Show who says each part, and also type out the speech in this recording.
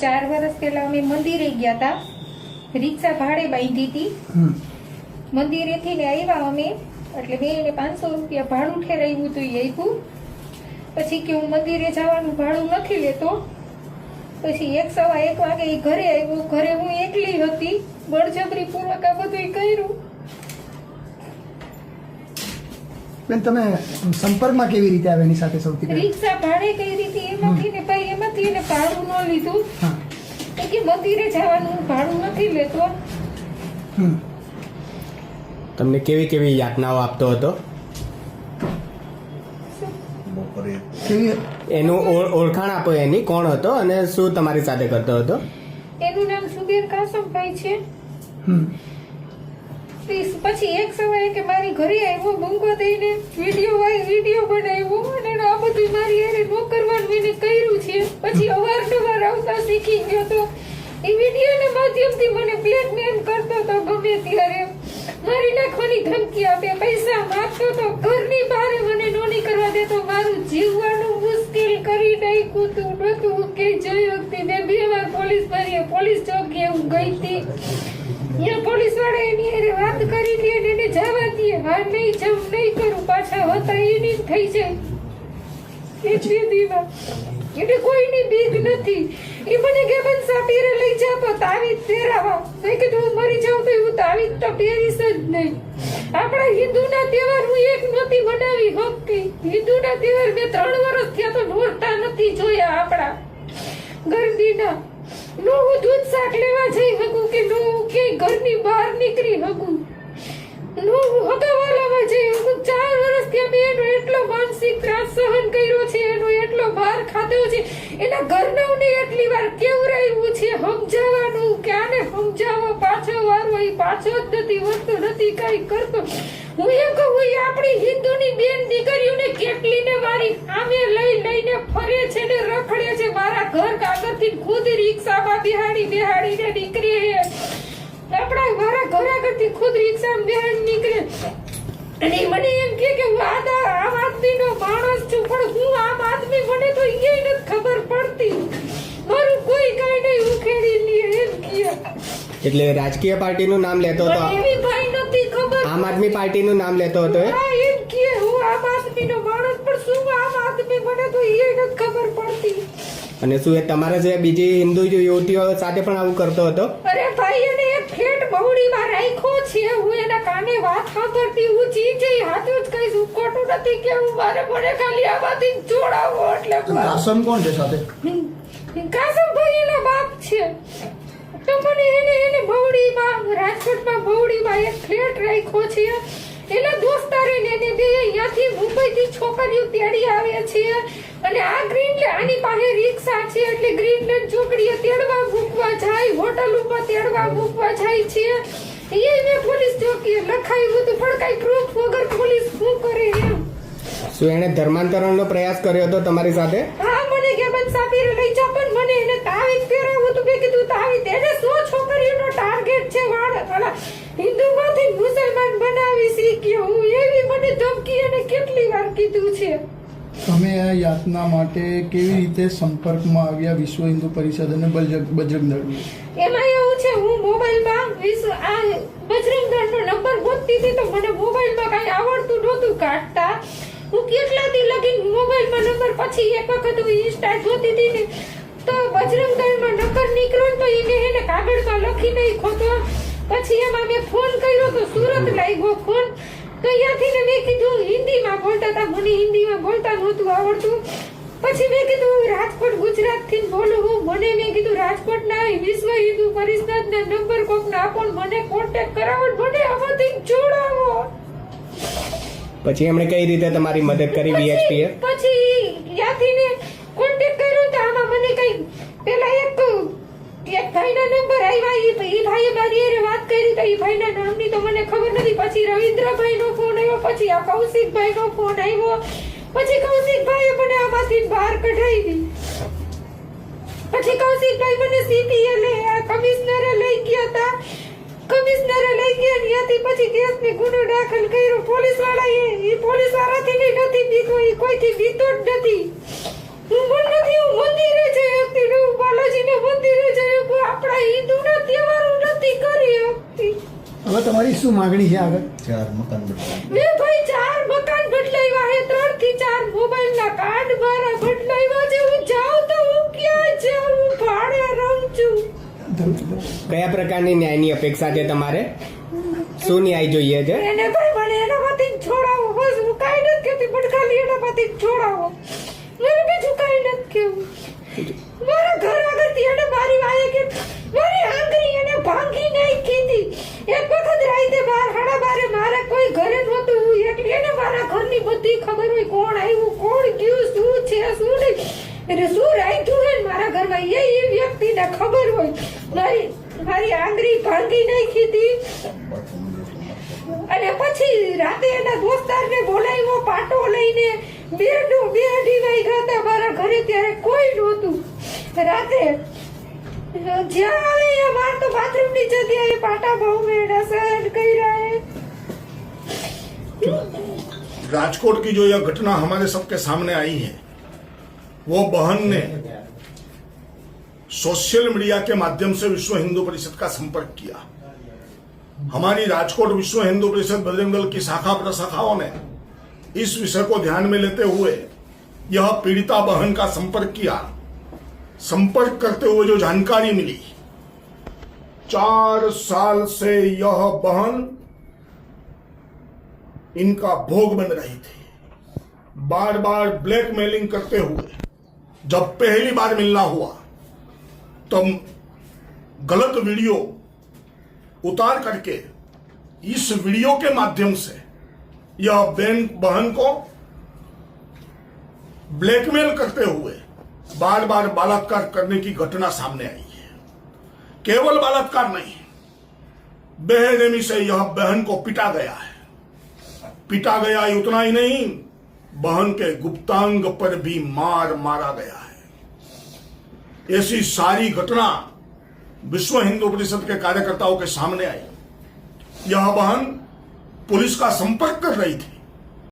Speaker 1: 4 વર્ષ પહેલા અમે મંદિરે ગયા હતા, રિક્ષા ભાડે બાંધી હતી. મંદિરેથી ને આવ્યા અમે, એટલે મેં એને 500 રૂપિયા ભાડું ઠેરાવ્યું હતું, એ આપ્યું. પછી કે હું મંદિરે જવાનું ભાડું નથી લેતો. પછી 1:15 વાગે એ ઘરે આવ્યો. ઘરે હું એકલી હતી, બળજબરી પૂર્વક આ બધું કર્યું.
Speaker 2: બેન, તમે સંપર્કમાં કેવી રીતે આવ્યા એની સાથે? સૌથી પહેલા
Speaker 1: રિક્ષા ભાડે કરી હતી, એમાંથી ને ભાઈ એમાંથી એને ભાડું ન લીધું. કે મંદિરે જવાનું ભાડું નથી લેતો.
Speaker 3: તમને કેવી કેવી યાતનાઓ આપતો હતો? એનું ઓળખાણ આપો, એની કોણ હતો અને શું તમારી સાથે કરતો હતો?
Speaker 1: એનું નામ સુબેર કાસમભાઈ છે. પછી 1:15 કે મારી ઘરે આવ્યો, બંગો દઈને વિડીયો બનાવ્યો અને આ બધું મારી હારે ન કરવાનું એને કર્યું છે. પછી અવારનવાર આવતા શીખી ગયો તો એ વિડીયોના માધ્યમથી મને બ્લેકમેલ કરતો હતો. ગમે ત્યારે મારી નાખવાની ધમકી આપે, પૈસા માંગતો તો, ઘરની બહાર મને નો નીકળવા દેતો. મારું જીવવાનું મુશ્કેલ કરી નાખ્યું તું નતું કે જઈ વખતે મેં 2 વાર પોલીસ ચોકીએ હું ગઈ હતી. અહીંયા પોલીસ વાળા એની હારે વાત કરી હતી અને એને જવા દે. હા, નહીં જમ નહીં કરું, પાછા હતા એની થઈ જાય એટલી દીવા. એને કોઈની બીક નથી. એ મને કે બન સાપીરે લઈ જતો તાવીજ પહેરાવા. મેં કીધું હું મરી જાઉં તો હું તાવીજ તો પહેરીશ જ નહીં. આપણા હિન્દુના તહેવાર હું એક નહોતી બનાવી શકતી. હિન્દુના તહેવાર મેં 3 વર્ષ થયા તો નોરતા નથી જોયા આપણા ગરબીના. નો હું દૂધ શાક લેવા જઈ શકું કે નો હું ક્યાંય ઘરની બહાર નીકળી શકું. નો હું હગાવાલામાં જઈ શકું. 4 વર્ષ ત્યાં મેં એનો એટલો માનસિક ત્રાસ સહન કર્યો છે, એનો એટલો બહાર ખાધો છે. એના ઘરનાઓને એટલી વાર કેવરાયું છે સમજાવવાનું કે આને સમજાવો, પાછો વારો એ પાછો જ નથી વળતો, નથી કાંઈ કરતો. હું એમ કહું, એ આપણી હિન્દુની બેન દીકરીઓને કેટલીને મારી આમે લઈને ફરે છે ને રખડે છે. મારા ઘર આગળથી ખુદ રિક્ષામાં બેહાડીને નીકળે. આપણા મારા ઘર આગળથી ખુદ રિક્ષામાં બેહાડી નીકળે. અને મને એમ કે હું આમ આદમીનો માણસ છું, પણ હું આમ આદમી મને તો એ નથી ખબર પડતી. મારું કોઈ કાંઈ નહીં ઉખેડી લે એમ કે.
Speaker 3: એટલે રાજકીય પાર્ટીનું નામ લેતો હતો?
Speaker 1: એવી ભાઈ નથી ખબર.
Speaker 3: આમ આદમી પાર્ટીનું નામ લેતો હતો?
Speaker 1: હા, એમ કે હું આમ આદમીનો માણસ, પણ શું આમ આદમી મને તો એ નથી ખબર પડતી.
Speaker 3: અને શું એ તમારા જે બીજી હિન્દુ યુવતીઓ સાથે પણ આવું કરતો હતો?
Speaker 1: અરે ભાઈ, એને એક ફ્લેટ બહુડીમાં રાખ્યો છે. હું એના કાને વાત સાંભળતી, હું જીજે હાથું જ કહીશ, હું ખોટું નથી કે હું મને ખાલી આમાંથી જોડાવો. એટલે
Speaker 2: કાસમ કોણ છે સાથે?
Speaker 1: કાસમભાઈ એના બાપ છે. તો મને એને બહુડીમાં, રાજકોટમાં બહુડીમાં એક ફ્લેટ રાખ્યો છે. એના દોસ્તારે ને એને બે અહીંયાથી મુંબઈથી છોકરીઓ તેડી આવે છે. અને આ આની પાસે રિક્ષા છે, એટલે ગ્રીનલેન્ડ ચોકડીએ તેડવા મૂકવા જાય, હોટલોમાં તેડવા મૂકવા જાય છે. એ મેં પોલીસ ચોકીએ લખાયું હતું, પણ કઈ પ્રૂફ વગર પોલીસ શું કરે એમ.
Speaker 3: શું એને ધર્માંતરણનો પ્રયાસ કર્યો હતો તમારી સાથે?
Speaker 1: હા, મને કે બન સાપીરે લઈ જા, પણ મને એને તાવીજ પહેરાવું હતું. મેં કીધું તાવીજ એને 100 છોકરીઓનો ટાર્ગેટ છે. હિન્દુમાંથી મુસલમાન બનાવી શીખ્યો હું. એવી મને ધમકી એને કેટલી વાર કીધું છે.
Speaker 2: તમે આ યાતના માટે કેવી રીતે સંપર્કમાં આવ્યા વિશ્વ હિન્દુ પરિષદ અને બજરંગ દળ?
Speaker 1: એમાં એવું છે, હું મોબાઈલમાં બજરંગ દળનો નંબર ગોતતી હતી, તો મને મોબાઈલમાં કાંઈ આવડતું નહોતું કાઢતા. હું કેટલાથી લગીન મોબાઈલમાં નંબર, પછી એક વખત હું ઇન્સ્ટા જોતી હતી ને, તો બજરંગ દળનો નંબર નીકળ્યો તો એને કાગળમાં લખી નાખ્યો તો. પછી એમાં મેં ફોન કર્યો તો સુરત લાગ્યો ફોન. તો અહીંયાથી ને મેં કીધું, હિન્દીમાં બોલતા હતા, મને હિન્દીમાં બોલતા નહોતું આવડતું. પછી મેં કીધું રાજકોટ ગુજરાતથી બોલું હું. મેં કીધું રાજકોટના વિશ્વ હિન્દુ પરિષદના નંબર કોકને આપો, મને કોન્ટેક્ટ કરાવો, મને આમાંથી જોડાવો.
Speaker 3: પછી એમણે કઈ રીતે તમારી મદદ કરી વીએચપી એ?
Speaker 1: પછી ત્યાંથી ને કોન્ટેક્ટ કર્યો તો આમાં મને કઈ પેલા એક ભાઈના નંબર આવ્યા. એ ભાઈએ મારી હારે વાત કરી તો એ ભાઈના નામની તો મને ખબર નથી. પછી રવિન્દ્રભાઈનો ફોન આવ્યો, પછી આ કૌશિકભાઈનો ફોન આવ્યો. પછી કૌશિકભાઈએ મને આમાંથી બહાર કઢાવી. પછી કૌશિકભાઈ મને સીપીએ કમિશનરે લઈ ગયા હતા. કમિશનરે લઈ ગયા ત્યાંથી પછી કેસને ગુનો દાખલ કર્યો. પોલીસ વાળાથી નથી બીતો, એ કોઈથી બીતો જ નથી. હું મંદિરે જઈ હતી, બાલાજીના મંદિરે
Speaker 4: તમારી શું માગણી છે આગળ?
Speaker 5: 4 મકાન બદલાવ્યા.
Speaker 1: મેં ભાઈ 4 મકાન બદલાવ્યા છે, 3 થી 4 મોબાઈલના કાર્ડ મારા બદલાવ્યા છે. હું જાઉં તો હું ક્યાં જાઉં? હું ભાડે રહું છું.
Speaker 3: કયા પ્રકારની ન્યાયની અપેક્ષા છે તમારે? શું ન્યાય જોઈએ છે?
Speaker 1: એને ભાઈ મને એનામાંથી જ છોડાવો. બસ હું કાંઈ નથી કહેતી, પણ ખાલી એનામાંથી જ છોડાવો. મને બીજું કાંઈ નથી કહેવું. મારા ઘર આગળથી એને મારી વાએ કે મારી આંગળી એને ભાંગી નાખી હતી. એક વખત રાતે 12:30 મારે કોઈ ઘરે નહોતું. હું એકલી. એને મારા ઘરની બધી ખબર હોય, કોણ આવ્યું, કોણ ગયું, શું છે, શું નહીં, એને શું રાખ્યું છે ને મારા ઘરમાં એ વ્યક્તિને ખબર હોય. મારી આંગળી ભાંગી નાખી હતી. અને પછી રાતે એના દોસ્તારને બોલાવ્યો પાટો લઈને. 2-2:30 વાગ્યા હતા મારા ઘરે, ત્યારે કોઈ નહોતું. રાતે જ્યાં આવે એ માર તો બાથરૂમની જગ્યાએ પાટા બહુ મેળા સહન કર્યા है।
Speaker 6: राजकोट की जो यह घटना हमारे सबके सामने आई है, वो बहन ने सोशल मीडिया के माध्यम से विश्व हिंदू परिषद का संपर्क किया। हमारी राजकोट विश्व हिंदू परिषद बजरंग दल की शाखा प्रशाखाओं ने इस विषय को ध्यान में लेते हुए यह पीड़िता बहन का संपर्क किया। संपर्क करते हुए जो जानकारी मिली, 4 साल से यह बहन इनका भोग बन रही थी। बार बार ब्लैकमेलिंग करते हुए जब पहली बार मिलना हुआ तो गलत वीडियो उतार करके इस वीडियो के माध्यम से यह बहन को ब्लैकमेल करते हुए बार बार बलात्कार करने की घटना सामने आई है। केवल बलात्कार नहीं, बेरहमी से यह बहन को पीटा गया है। पीटा गया उतना ही नहीं, बहन के गुप्तांग पर भी मार मारा गया है। ऐसी सारी घटना विश्व हिंदू परिषद के कार्यकर्ताओं के सामने आई। यह बहन पुलिस का संपर्क कर रही थी।